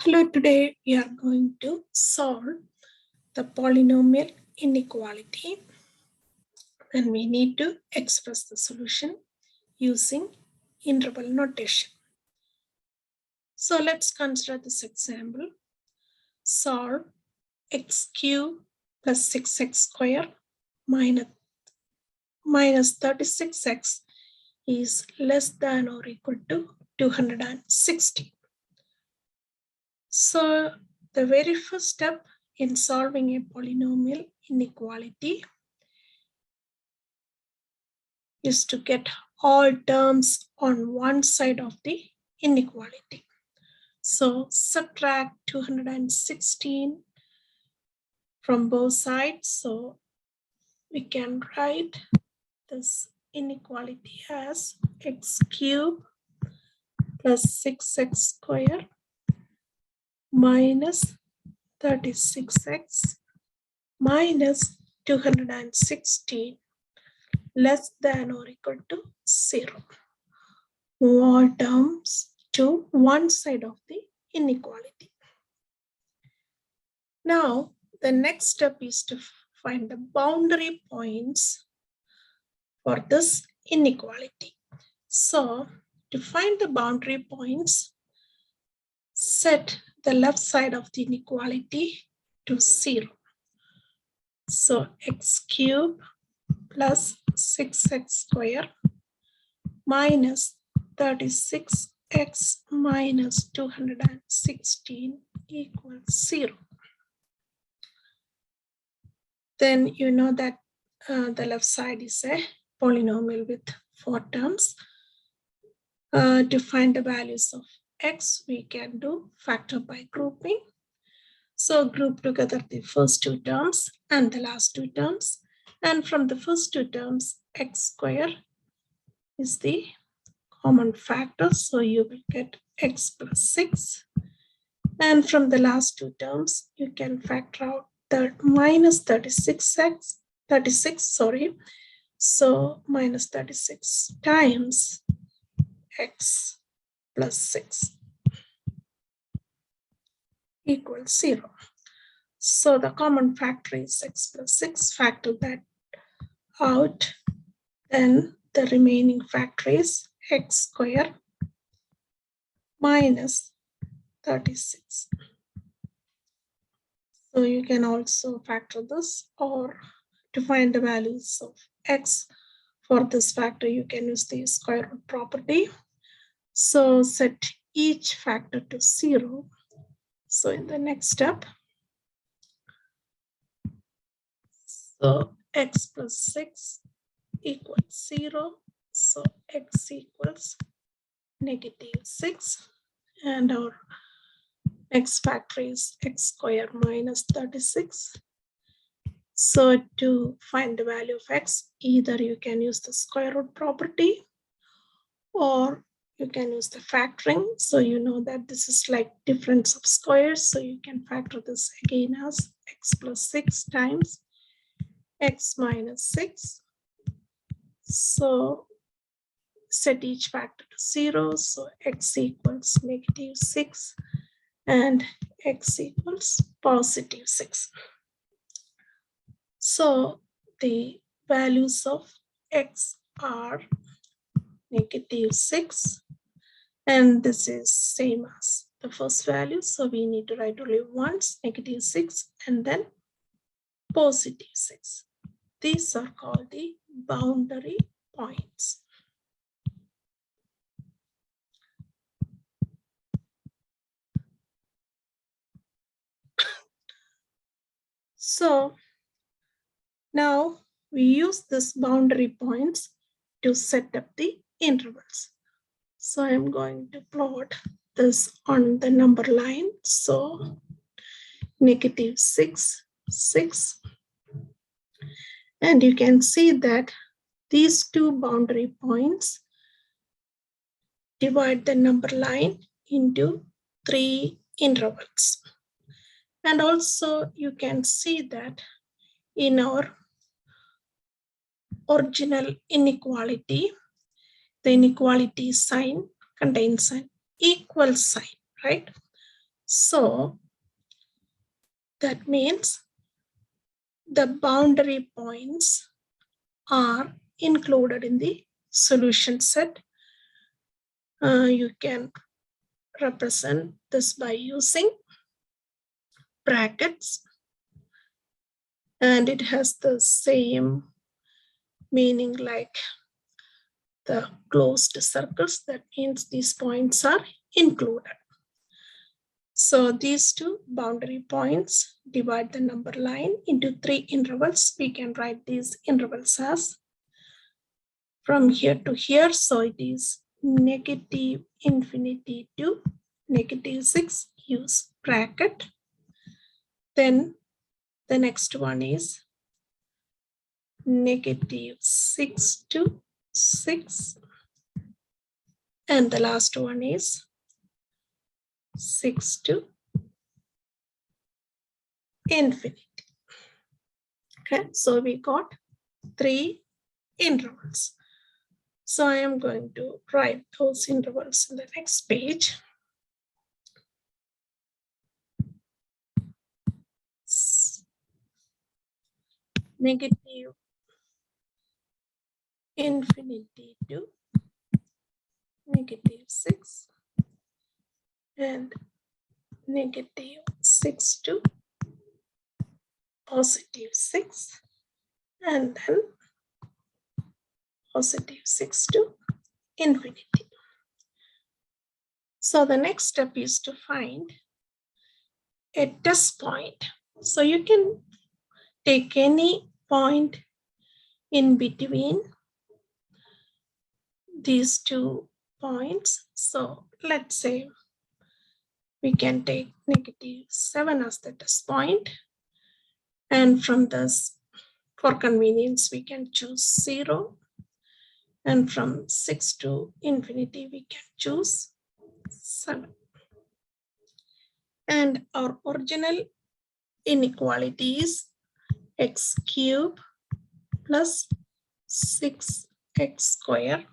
Hello, today we are going to solve the polynomial inequality and we need to express the solution using interval notation. So let's consider this example. Solve x cubed plus 6x squared minus 36x is less than or equal to 260. So the very first step in solving a polynomial inequality is to get all terms on one side of the inequality. So subtract 216 from both sides. So we can write this inequality as x cubed plus 6x squared minus 36x minus 216 less than or equal to 0. Move all terms to one side of the inequality. Now, the next step is to find the boundary points for this inequality. So, to find the boundary points, set the left side of the inequality to 0. So, x cubed plus 6x squared minus 36x minus 216 equals 0. Then you know that the left side is a polynomial with 4 terms. To find the values of x, we can do factor by grouping. So group together the first 2 terms and the last 2 terms. And from the first 2 terms, x squared is the common factor. So you will get x plus 6. And from the last 2 terms, you can factor out the minus 36x, So minus 36 times x plus 6 equals 0. So the common factor is x plus 6, factor that out. Then the remaining factor is x squared minus 36. So you can also factor this, or to find the values of x for this factor, you can use the square root property. So set each factor to 0. So in the next step, so x plus 6 equals 0. So x equals negative 6. And our next factor is x squared minus 36. So to find the value of x, either you can use the square root property or you can use the factoring. So you know that this is like difference of squares. So you can factor this again as x plus 6 times x minus 6. So set each factor to 0. So x equals negative 6 and x equals positive 6. So the values of x are negative 6, and this is same as the first value. So we need to write only once, negative 6, and then positive 6. These are called the boundary points. So now we use this boundary points to set up the intervals. So I'm going to plot this on the number line. So negative 6, 6. And you can see that these two boundary points divide the number line into 3 intervals. And also you can see that in our original inequality, the inequality sign contains an equal sign, right? So that means the boundary points are included in the solution set. You can represent this by using brackets, and it has the same meaning like the closed circles. That means these points are included. So these two boundary points divide the number line into 3 intervals. We can write these intervals as from here to here. So it is negative infinity to negative 6, use bracket. Then the next one is negative 6 to 6. And the last one is 6 to infinity. Okay, so we got 3 intervals. So I am going to write those intervals in the next page. Negative infinity to negative 6 and negative 6 to positive 6 and then positive 6 to infinity. So the next step is to find a test point. So you can take any point in between these 2 points. So let's say we can take negative 7 as the test point. And from this, for convenience, we can choose 0. And from 6 to infinity, we can choose 7. And our original inequality is x cubed plus 6x squared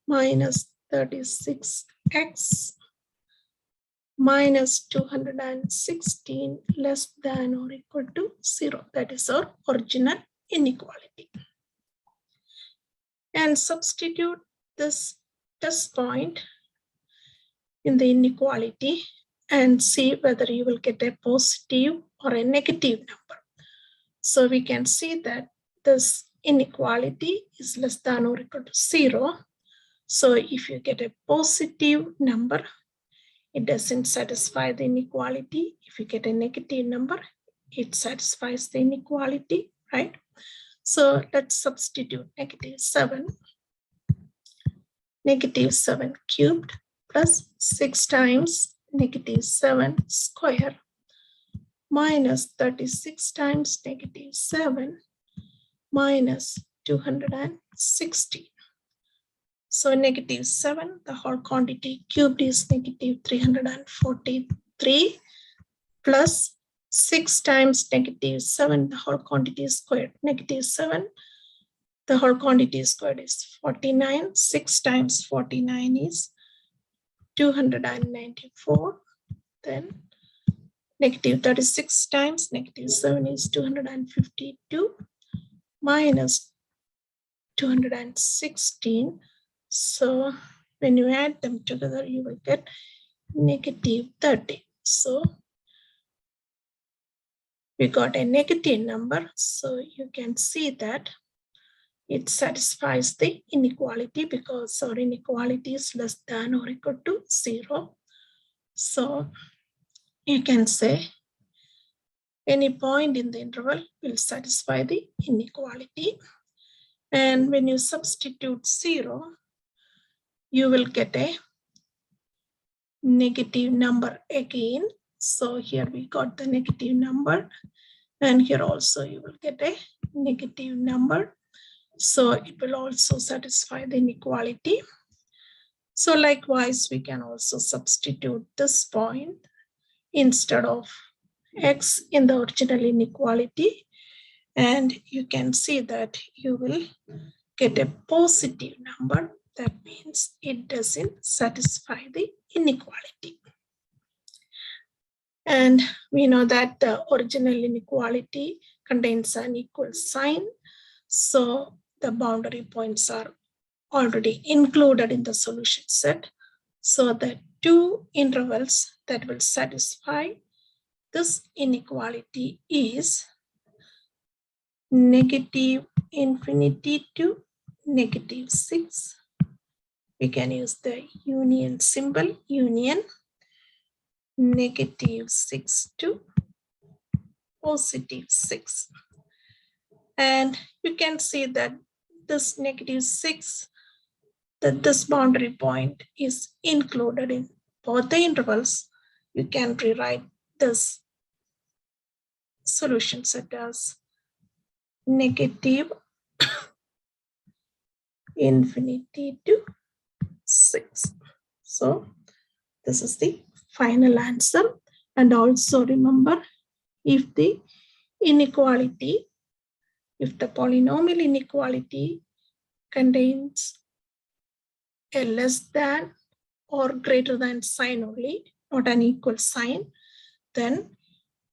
minus 36x minus 216 less than or equal to 0. That is our original inequality. And substitute this test point in the inequality and see whether you will get a positive or a negative number. So we can see that this inequality is less than or equal to 0. So if you get a positive number, it doesn't satisfy the inequality. If you get a negative number, it satisfies the inequality, right? So let's substitute negative 7 cubed plus 6 times negative 7 square minus 36 times negative 7 minus 260. So negative 7, the whole quantity cubed is negative 343 plus 6 times negative 7, the whole quantity is squared. Negative 7, the whole quantity squared is 49. 6 times 49 is 294. Then negative 36 times negative 7 is 252 minus 216. So when you add them together, you will get negative 30. So we got a negative number. So you can see that it satisfies the inequality because our inequality is less than or equal to 0. So you can say any point in the interval will satisfy the inequality. And when you substitute 0, you will get a negative number again. So here we got the negative number, and here also you will get a negative number. So it will also satisfy the inequality. So likewise, we can also substitute this point instead of x in the original inequality, and you can see that you will get a positive number. That means it doesn't satisfy the inequality. And we know that the original inequality contains an equal sign. So the boundary points are already included in the solution set. So the two intervals that will satisfy this inequality is negative infinity to negative 6. We can use the union symbol, union, negative 6 to positive 6. And you can see that this negative 6, that this boundary point is included in both the intervals. You can rewrite this solution set as negative infinity to 6. So this is the final answer. And also remember, if the inequality, if the polynomial inequality contains a less than or greater than sign only, not an equal sign, then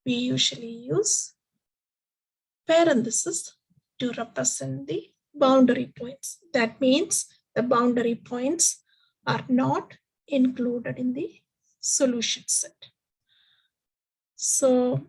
we usually use parentheses to represent the boundary points. That means the boundary points are not included in the solution set. So